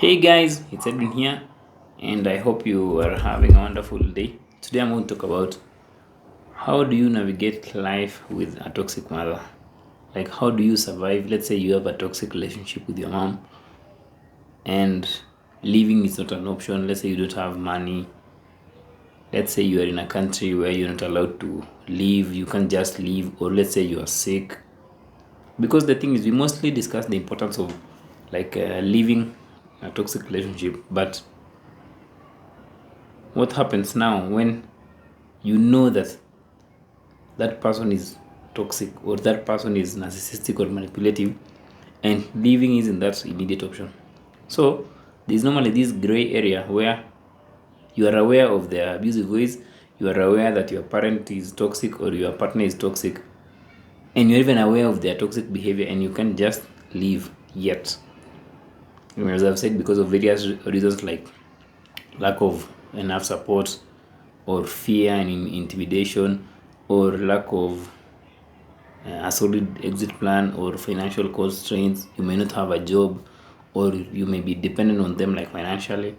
Hey guys, it's Edwin here, and I hope you are having a wonderful day. Today I'm going to talk about how do you navigate life with a toxic mother? Like, how do you survive? Let's say you have a toxic relationship with your mom, and leaving is not an option. Let's say you don't have money. Let's say you are in a country where you're not allowed to leave, you can't just leave, or let's say you are sick. Because the thing is, we mostly discuss the importance of leaving a toxic relationship, but what happens now when you know that that person is toxic or that person is narcissistic or manipulative, and leaving isn't that immediate option? So there's normally this gray area where you are aware of their abusive ways, you are aware that your parent is toxic or your partner is toxic, and you're even aware of their toxic behavior, and you can't just leave yet. As I've said, because of various reasons like lack of enough support, or fear and intimidation, or lack of a solid exit plan, or financial constraints. You may not have a job, or you may be dependent on them, like financially,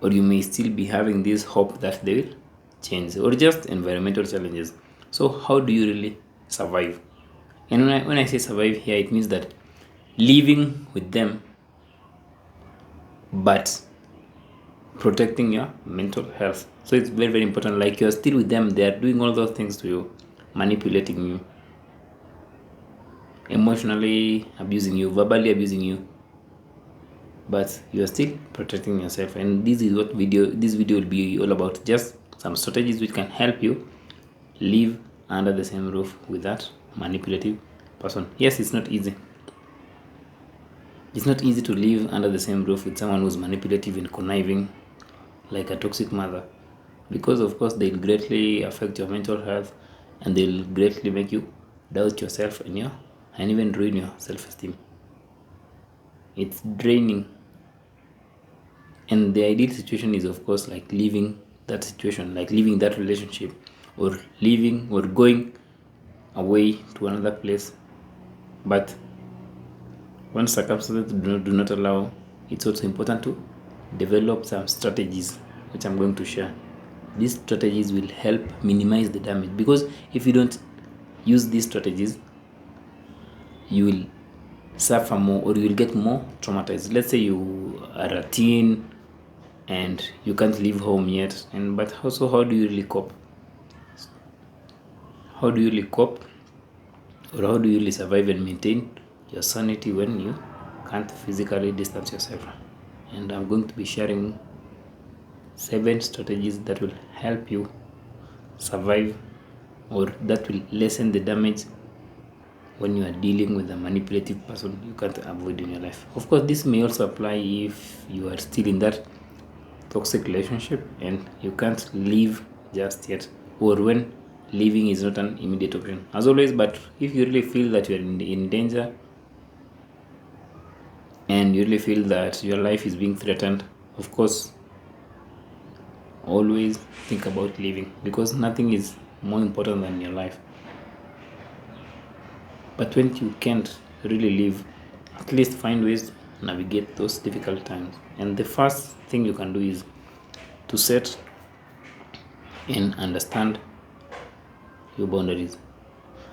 or you may still be having this hope that they will change, or just environmental challenges. So how do you really survive? And when I say survive here, it means that living with them, but protecting your mental health. So it's very, very important. Like, you're still with them, they are doing all those things to you, manipulating you, emotionally abusing you, verbally abusing you, but you're still protecting yourself. And this is what this video will be all about. Just some strategies which can help you live under the same roof with that manipulative person. Yes, it's not easy. It's not easy to live under the same roof with someone who's manipulative and conniving, like a toxic mother, because of course they'll greatly affect your mental health, and they'll greatly make you doubt yourself and even ruin your self-esteem. It's draining, and the ideal situation is, of course, like leaving that situation, like leaving that relationship, or leaving or going away to another place. But when circumstances do not allow, it's also important to develop some strategies, which I'm going to share. These strategies will help minimize the damage, because if you don't use these strategies, you will suffer more, or you will get more traumatized. Let's say you are a teen and you can't leave home yet, and but also, how do you really cope? How do you really cope, or how do you really survive and maintain your sanity when you can't physically distance yourself? And I'm going to be sharing 7 strategies that will help you survive, or that will lessen the damage when you are dealing with a manipulative person you can't avoid in your life. Of course, this may also apply if you are still in that toxic relationship and you can't leave just yet, or when leaving is not an immediate option, as always. But if you really feel that you're in danger, and you really feel that your life is being threatened, of course, always think about leaving, because nothing is more important than your life. But when you can't really leave, at least find ways to navigate those difficult times. And the first thing you can do is to set and understand your boundaries.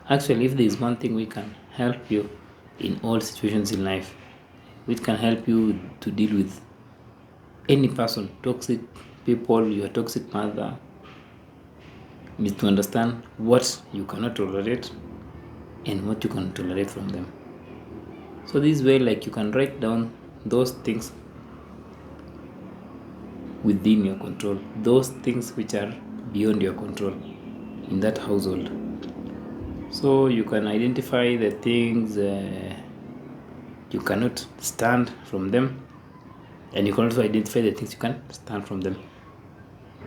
Actually, if there is one thing we can help you in all situations in life, which can help you to deal with any person, toxic people, your toxic mother, is to understand what you cannot tolerate and what you can tolerate from them. So this way, like, you can write down those things within your control, those things which are beyond your control in that household. So you can identify the things you cannot stand from them, and you can also identify the things you can stand from them.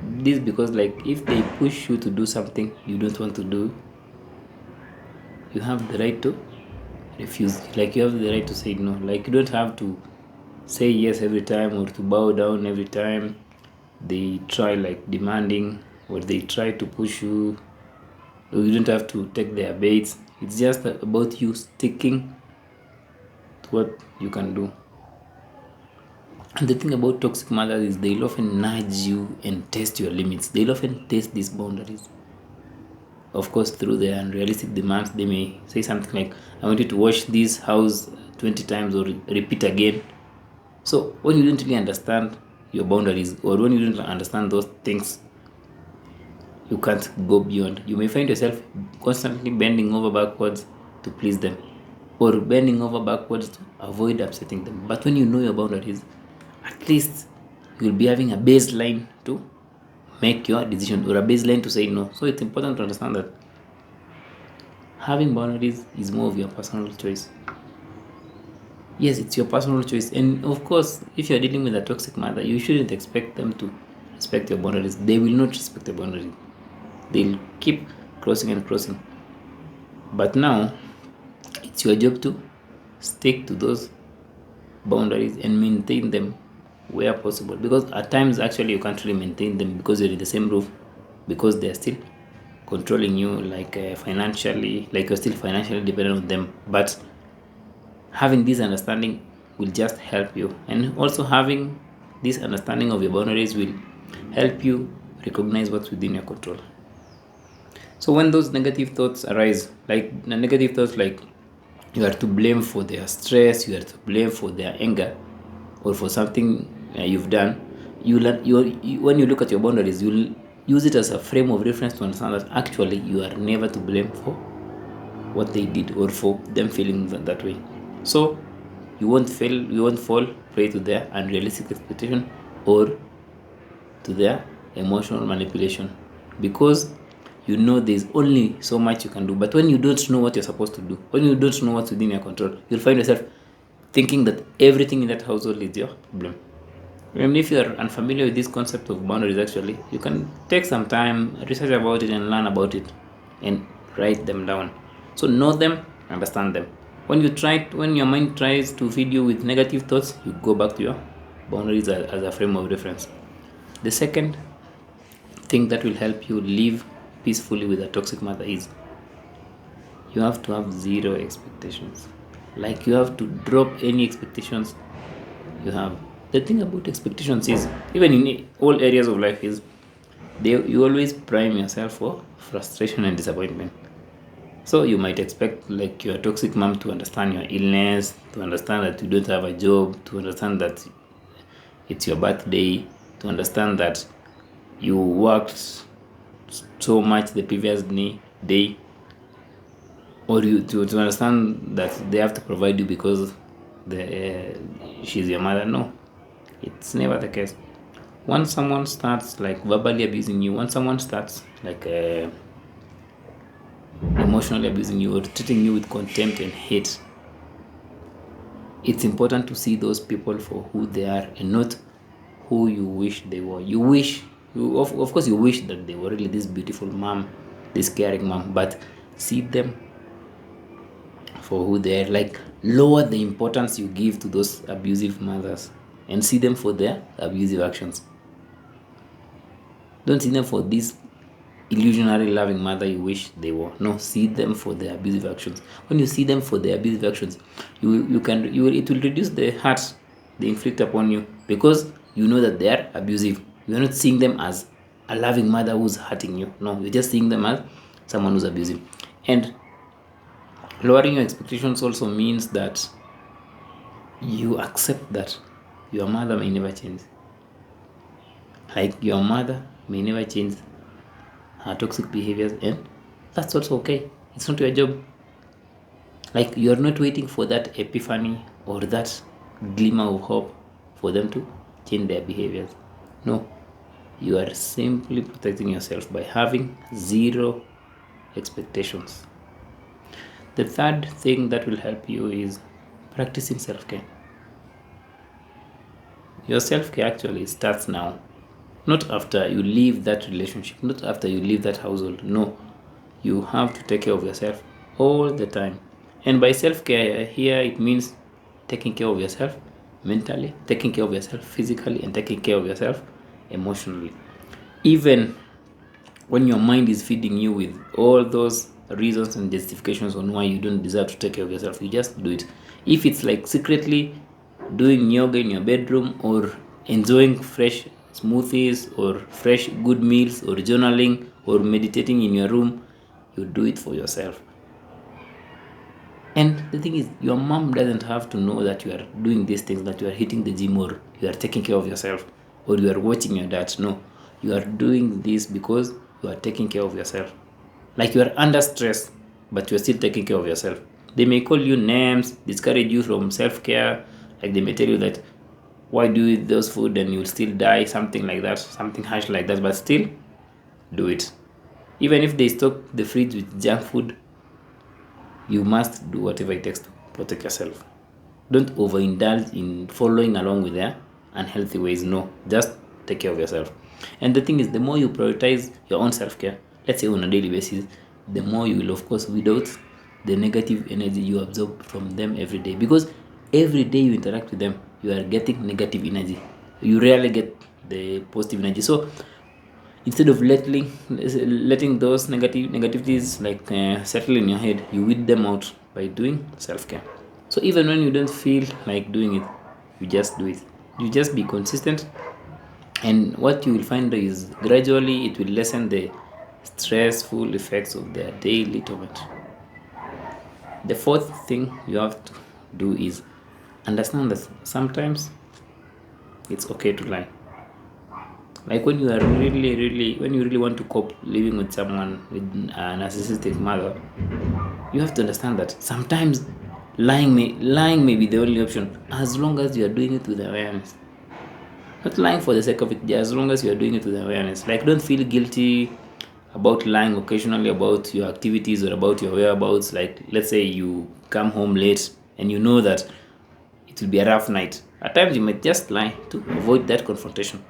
This because, like, if they push you to do something you don't want to do, you have the right to refuse. Like, you have the right to say no. Like, you don't have to say yes every time, or to bow down every time they try, like, demanding, or they try to push you. You don't have to take their baits. It's just about you sticking to what you can do. And the thing about toxic mothers is they'll often nudge you and test your limits. They'll often test these boundaries. Of course, through their unrealistic demands, they may say something like, I want you to wash this house 20 times or repeat again. So when you don't really understand your boundaries, or when you don't understand those things, you can't go beyond. You may find yourself constantly bending over backwards to please them, or bending over backwards to avoid upsetting them. But when you know your boundaries, at least you'll be having a baseline to make your decision, or a baseline to say no. So it's important to understand that having boundaries is more of your personal choice. Yes, it's your personal choice. And of course, if you're dealing with a toxic mother, you shouldn't expect them to respect your boundaries. They will not respect your boundaries. They'll keep crossing and crossing. But now it's your job to stick to those boundaries and maintain them where possible, because at times actually you can't really maintain them because you're in the same roof, because they're still controlling you, like financially, like you're still financially dependent on them. But having this understanding will just help you, and also having this understanding of your boundaries will help you recognize what's within your control. So when those negative thoughts arise, like the negative thoughts like you are to blame for their stress, you are to blame for their anger, or for something you've done, when you look at your boundaries, you'll use it as a frame of reference to understand that actually you are never to blame for what they did or for them feeling that way. So you won't fall prey to their unrealistic expectation or to their emotional manipulation, because you know there's only so much you can do. But when you don't know what you're supposed to do, when you don't know what's within your control, you'll find yourself thinking that everything in that household is your problem. And if you're unfamiliar with this concept of boundaries, actually, you can take some time, research about it, and learn about it, and write them down. So know them, understand them. When your mind tries to feed you with negative thoughts, you go back to your boundaries as a frame of reference. The second thing that will help you live peacefully with a toxic mother is you have to have zero expectations. Like you have to drop any expectations you have. The thing about expectations is, even in all areas of life, is you always prime yourself for frustration and disappointment. So you might expect like your toxic mom to understand your illness, to understand that you don't have a job, to understand that it's your birthday, to understand that you worked so much the previous day, or you to understand that they have to provide you because she's your mother. No, it's never the case. Once someone starts like verbally abusing you, once someone starts like emotionally abusing you or treating you with contempt and hate, it's important to see those people for who they are and not who you wish they were. Of course you wish that they were really this beautiful mom, this caring mom, but see them for who they are. Like lower the importance you give to those abusive mothers and see them for their abusive actions. Don't see them for this illusionary loving mother you wish they were. No, see them for their abusive actions. When you see them for their abusive actions, it will reduce the hurt they inflict upon you, because you know that they are abusive. You're not seeing them as a loving mother who's hurting you. No, you're just seeing them as someone who's abusive. And lowering your expectations also means that you accept that your mother may never change. Like your mother may never change her toxic behaviors, and that's also okay. It's not your job. Like you're not waiting for that epiphany or that glimmer of hope for them to change their behaviors. No, you are simply protecting yourself by having zero expectations. The third thing that will help you is practicing self-care. Your self-care actually starts now, not after you leave that relationship, not after you leave that household. No, you have to take care of yourself all the time. And by self-care here, it means taking care of yourself mentally, taking care of yourself physically, and taking care of yourself emotionally. Even when your mind is feeding you with all those reasons and justifications on why you don't deserve to take care of yourself, you just do it. If it's like secretly doing yoga in your bedroom, or enjoying fresh smoothies or fresh good meals, or journaling or meditating in your room, you do it for yourself. And the thing is, your mom doesn't have to know that you are doing these things, that you are hitting the gym, or you are taking care of yourself, or you are watching your dad. No, you are doing this because you are taking care of yourself. Like you are under stress, but you are still taking care of yourself. They may call you names, discourage you from self-care. Like they may tell you that, why do you eat those food and you'll still die, something like that, something harsh like that, but still do it. Even if they stock the fridge with junk food, you must do whatever it takes to protect yourself. Don't overindulge in following along with their unhealthy ways. No, just take care of yourself. And the thing is, the more you prioritize your own self-care, let's say on a daily basis, the more you will, of course, without the negative energy you absorb from them every day. Because every day you interact with them, you are getting negative energy. You rarely get the positive energy. So instead of letting those negativities like settle in your head, you weed them out by doing self-care. So even when you don't feel like doing it, you just do it. You just be consistent, and what you will find is gradually it will lessen the stressful effects of their daily torment. The fourth thing you have to do is understand that sometimes it's okay to lie. Like when you are when you really want to cope living with someone with a narcissistic mother, you have to understand that sometimes lying may be the only option, as long as you are doing it with awareness. Not lying for the sake of it, as long as you are doing it with awareness. Like, don't feel guilty about lying occasionally about your activities or about your whereabouts. Like, let's say you come home late and you know that it will be a rough night. At times you might just lie to avoid that confrontation.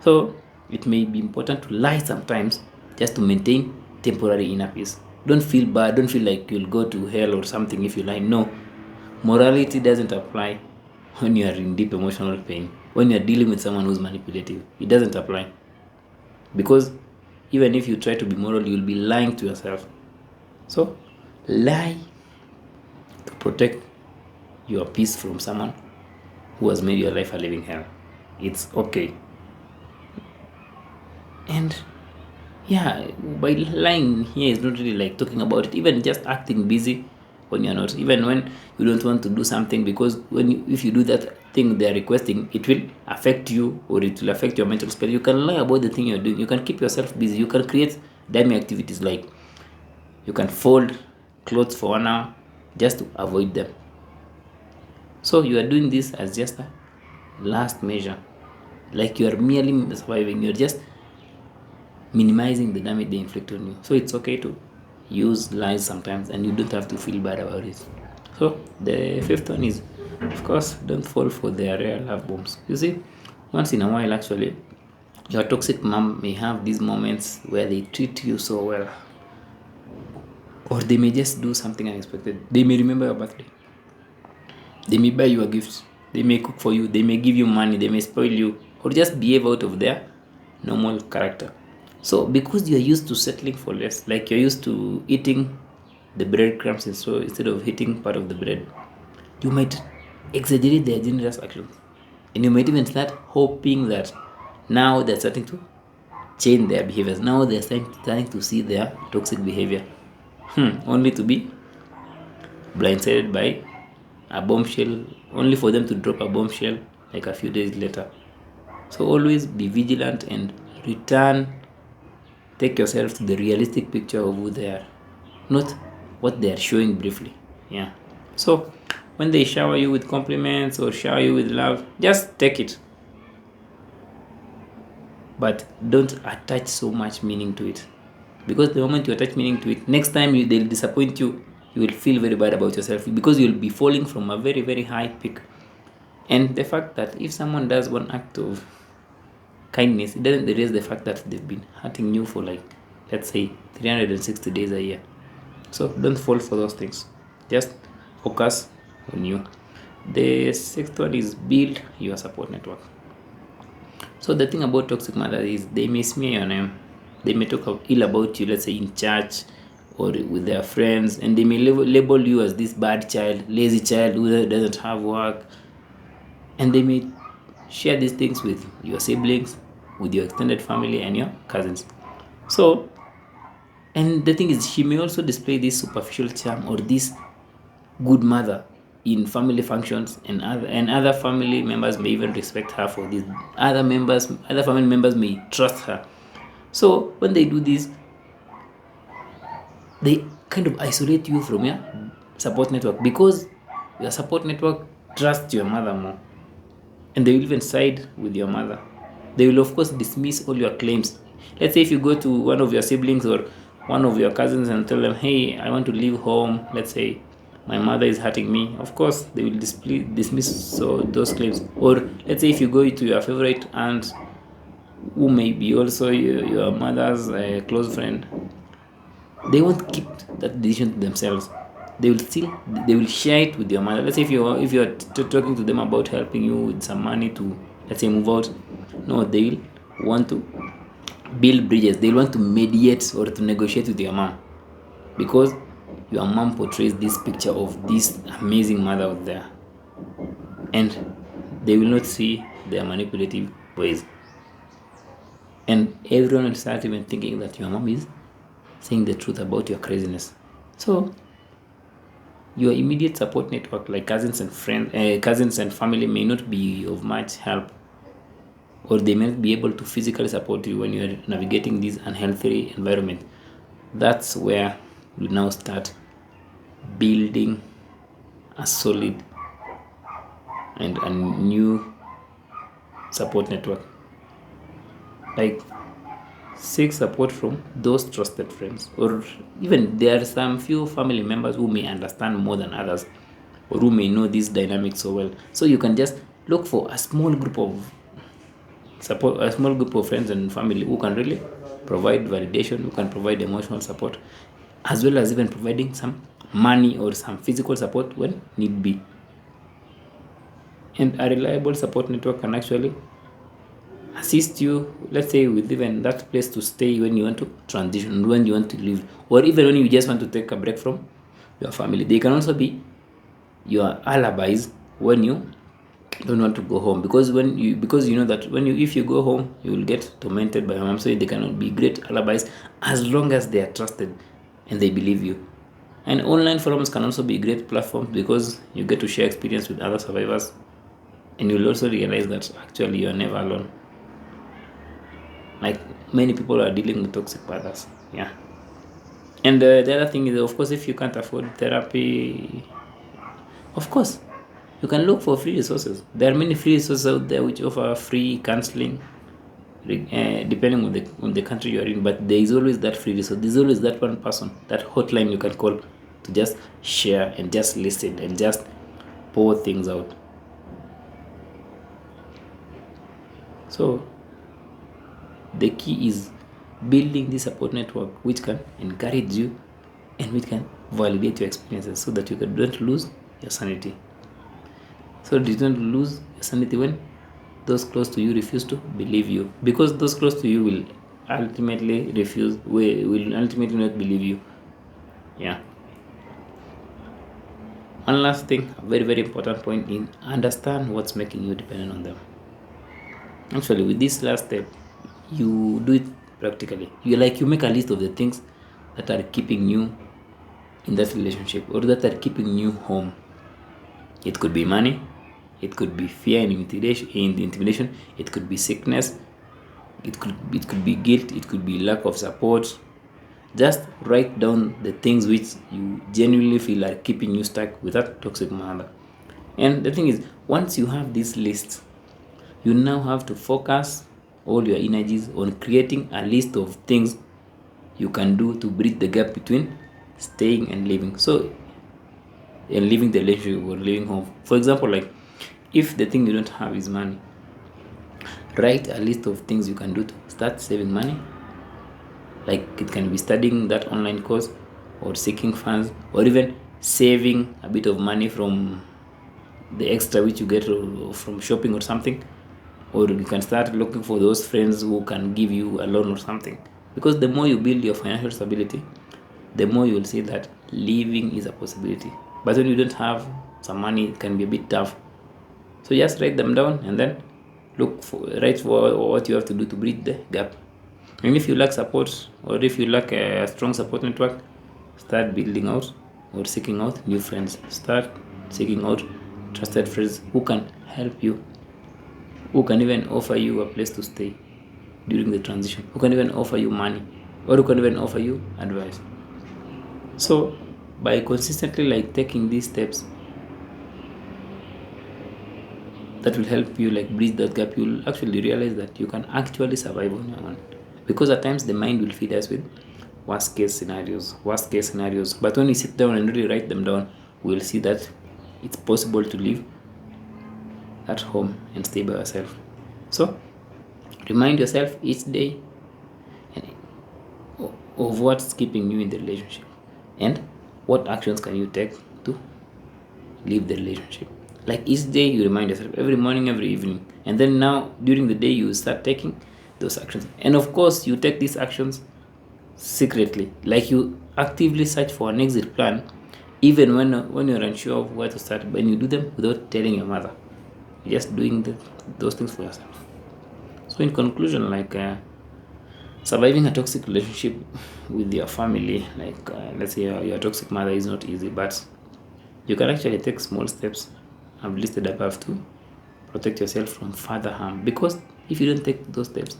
So it may be important to lie sometimes just to maintain temporary inner peace. Don't feel bad, don't feel like you'll go to hell or something if you lie. No, morality doesn't apply when you are in deep emotional pain. When you are dealing with someone who's manipulative, it doesn't apply. Because even if you try to be moral, you'll be lying to yourself. So lie to protect your peace from someone who has made your life a living hell. It's okay. And yeah, by lying here is not really like talking about it, even just acting busy when you're not, even when you don't want to do something, because if you do that thing they're requesting, it will affect you, or it will affect your mental space. You can lie about the thing you're doing, you can keep yourself busy, you can create dummy activities, like you can fold clothes for 1 hour just to avoid them. So you are doing this as just a last measure, like you are merely surviving, you're just minimizing the damage they inflict on you. So it's okay to use lies sometimes, and you don't have to feel bad about it. So the fifth one is, of course, don't fall for their rare love bombs. You see, once in a while, actually, your toxic mom may have these moments where they treat you so well, or they may just do something unexpected. They may remember your birthday, they may buy you a gift, they may cook for you, they may give you money, they may spoil you, or just behave out of their normal character. So because you're used to settling for less, like you're used to eating the breadcrumbs, and so instead of eating part of the bread, you might exaggerate their generous actions, and you might even start hoping that now they're starting to change their behaviors. Now they're starting to see their toxic behavior, only to be blindsided by a bombshell, only for them to drop a bombshell like a few days later. So always be vigilant and take yourself to the realistic picture of who they are, not what they are showing briefly. Yeah. So when they shower you with compliments or shower you with love, just take it, but don't attach so much meaning to it, because the moment you attach meaning to it, next time they'll disappoint you, you will feel very bad about yourself, because you'll be falling from a very, very high peak. And the fact that if someone does one act of kindness, it doesn't erase the fact that they've been hurting you for, like, let's say 360 days a year. So don't fall for those things, just focus on you. The sixth one is build your support network. So the thing about toxic mothers is they may smear your name, they may talk ill about you, let's say in church or with their friends, and they may label you as this bad child, lazy child who doesn't have work, and they may share these things with your siblings, with your extended family and your cousins. So, and the thing is, she may also display this superficial charm or this good mother in family functions, and other family members may even respect her for this. Other family members may trust her. So when they do this, they kind of isolate you from your support network, because your support network trusts your mother more, and they will even side with your mother. They will of course dismiss all your claims. Let's say if you go to one of your siblings or one of your cousins and tell them, hey, I want to leave home, let's say my mother is hurting me, of course they will dismiss those claims. Or let's say if you go to your favorite aunt, who may be also your mother's close friend, they won't keep that decision to themselves. They will share it with your mother. Let's say if you're talking to them about helping you with some money to, let's say, move out, no, they will want to build bridges. They want to mediate or to negotiate with your mom, because your mom portrays this picture of this amazing mother out there, and they will not see their manipulative ways, and everyone will start even thinking that your mom is saying the truth about your craziness. So your immediate support network, like cousins and friends, cousins and family, may not be of much help, or they may not be able to physically support you when you are navigating this unhealthy environment. That's where you now start building a solid and a new support network. Like, seek support from those trusted friends, or even there are some few family members who may understand more than others, or who may know this dynamic so well. So you can just look for a small group of support, a small group of friends and family who can really provide validation, who can provide emotional support, as well as even providing some money or some physical support when need be. And a reliable support network can actually assist you, let's say, with even that place to stay when you want to transition, when you want to leave, or even when you just want to take a break from your family. They can also be your alibis when you don't want to go home, because you know that if you go home, you will get tormented by your mom. So they cannot be great alibis as long as they are trusted and they believe you. And online forums can also be great platforms, because you get to share experience with other survivors, and you'll also realize that actually you're never alone. Like, many people are dealing with toxic mothers. Yeah. And the other thing is, of course, if you can't afford therapy, of course, you can look for free resources. There are many free resources out there which offer free counseling, depending on the country you are in. But there is always that free resource. There's always that one person, that hotline you can call to just share and just listen and just pour things out. So the key is building this support network which can encourage you and which can validate your experiences, so that you don't lose your sanity. So you don't lose your sanity when those close to you refuse to believe you, because those close to you will ultimately will ultimately not believe you. Yeah. One last thing, a very, very important point, is understand what's making you dependent on them. Actually, with this last step, you do it practically. You make a list of the things that are keeping you in that relationship, or that are keeping you home. It could be money, it could be fear and intimidation, it could be sickness, it could be guilt, it could be lack of support. Just write down the things which you genuinely feel are keeping you stuck with that toxic mother. And the thing is, once you have this list, you now have to focus all your energies on creating a list of things you can do to bridge the gap between staying and leaving. So, and leaving the relationship or leaving home. For example, like, if the thing you don't have is money, write a list of things you can do to start saving money. Like, it can be studying that online course, or seeking funds, or even saving a bit of money from the extra which you get from shopping or something. Or you can start looking for those friends who can give you a loan or something, because the more you build your financial stability, the more you will see that living is a possibility. But when you don't have some money, it can be a bit tough. So just write them down and then write for what you have to do to bridge the gap. And if you lack support, or if you lack a strong support network, start building out or seeking out new friends. Start seeking out trusted friends who can help you, who can even offer you a place to stay during the transition, who can even offer you money, or who can even offer you advice. So by consistently like taking these steps, that will help you like bridge that gap. You'll actually realize that you can actually survive on your own, because at times the mind will feed us with worst case scenarios. But when we sit down and really write them down, we'll see that it's possible to live at home and stay by yourself. So remind yourself each day of what's keeping you in the relationship, and what actions can you take to leave the relationship. Like each day you remind yourself, every morning, every evening, and then now during the day you start taking those actions. And of course you take these actions secretly, like you actively search for an exit plan, even when you're unsure of where to start. When you do them without telling your mother, you're just doing those things for yourself. So in conclusion, like surviving a toxic relationship with your family, like let's say your toxic mother, is not easy, but you can actually take small steps I've listed above to protect yourself from further harm. Because if you don't take those steps,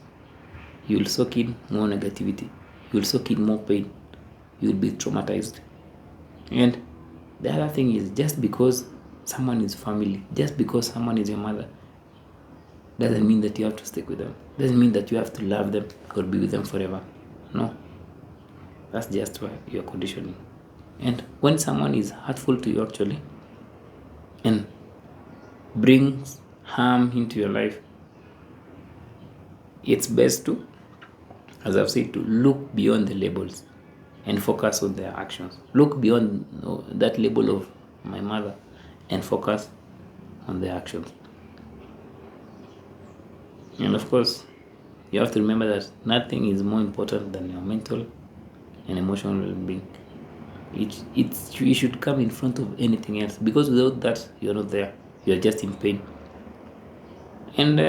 you'll soak in more negativity, you'll soak in more pain, you'll be traumatized. And the other thing is, just because someone is family, just because someone is your mother, doesn't mean that you have to stick with them, doesn't mean that you have to love them or be with them forever. No, that's just why you're conditioning. And when someone is hurtful to you actually and brings harm into your life, it's best to, as I've said, to look beyond the labels and focus on their actions. Look beyond that label of my mother and focus on their actions. And of course, you have to remember that nothing is more important than your mental and emotional well-being. It should come in front of anything else, because without that, you're not there. You're just in pain. And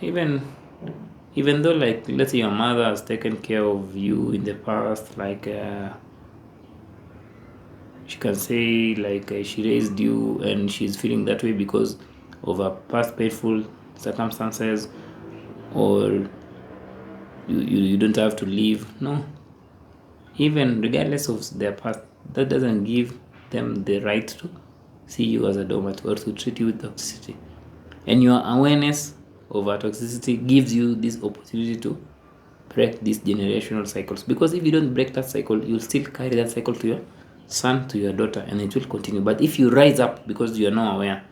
even though, like, let's say your mother has taken care of you in the past, like she can say like she raised you and she's feeling that way because of her past painful circumstances, or you don't have to leave. No, even regardless of their past, that doesn't give them the right to see you as a doormat or to treat you with toxicity. And your awareness of our toxicity gives you this opportunity to break these generational cycles. Because if you don't break that cycle, you'll still carry that cycle to your son, to your daughter, and it will continue. But if you rise up, because you are now aware,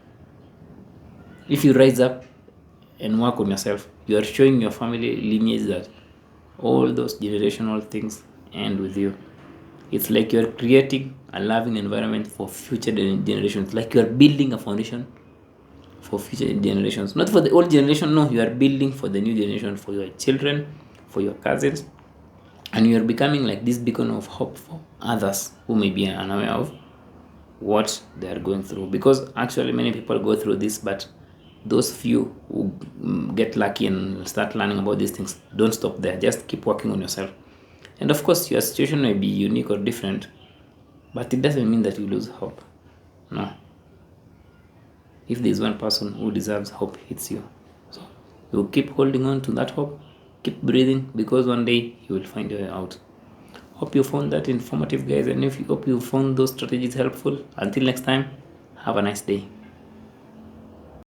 if you rise up and work on yourself, you are showing your family lineage that all those generational things end with you. It's like you're creating a loving environment for future generations. Like you're building a foundation for future generations, not for the old generation. No, you are building for the new generation, for your children, for your cousins, and you are becoming like this beacon of hope for others who may be unaware of what they are going through. Because actually many people go through this, but those few who get lucky and start learning about these things, don't stop there. Just keep working on yourself. And of course your situation may be unique or different, but it doesn't mean that you lose hope. No. If there's one person who deserves hope, it's you. So you keep holding on to that hope, keep breathing, because one day you will find your way out. Hope you found that informative, guys, and if you hope you found those strategies helpful. Until next time, have a nice day.